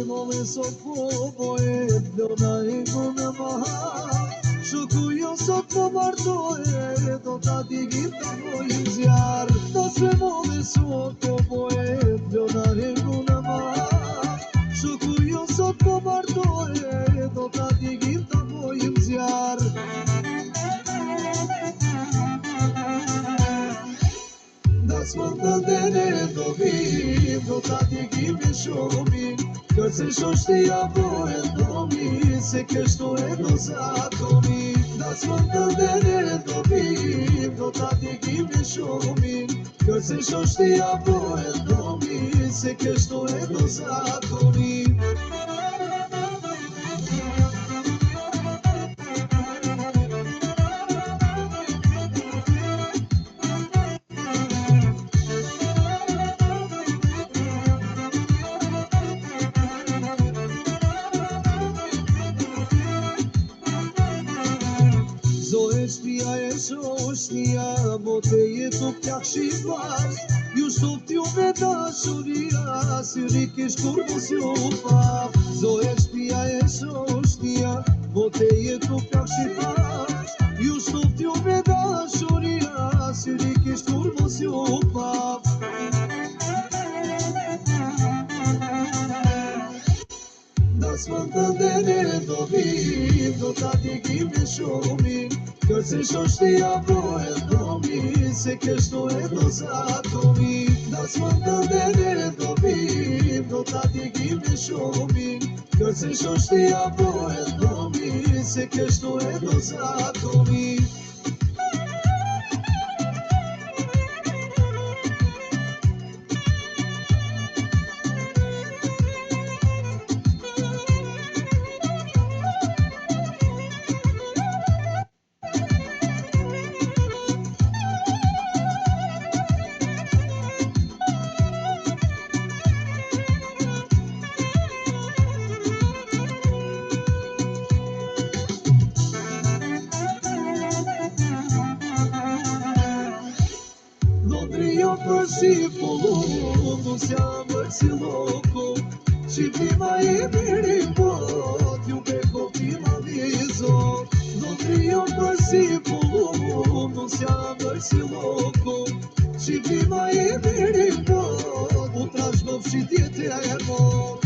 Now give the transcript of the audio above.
Mole sot po e blona e gona maha Shuku jo sot po martoje Do ta digim të mojim zjar Dasme mole sot po e blona e gona maha Shuku jo sot po martoje Do ta digim të mojim zjar Dasme të dene do vim Do ta digim e shumim Kërse shoshtia po e domi, se kështu e do zakomi Das më të dene do bim, do ta digim e shumim Kërse shoshtia po e domi, se kështu e do zakomi Shpia e shoshnia, mote jetu plak shqipar Ju shofti u me dashuria, si rikish kur mos ju pap Zoe shpia e shoshnia, mote jetu plak shqipar Ju shofti u me dashuria, si rikish kur mos ju pap Das më të dene do vim, do ta digim e shumim Kërse shoshtia po e domi, se kështu e do zakomi Das më të dene do vim, do ta digim e shumim Kërse shoshtia po e domi, se kështu e do zakomi Për shqipullu, mos jam bërë si loko Shqipima e miri pot, ju beko ti ma vizot Do t'rion për shqipullu, mos jam bërë si loko Shqipima e miri pot, u trash në fshitjet e mot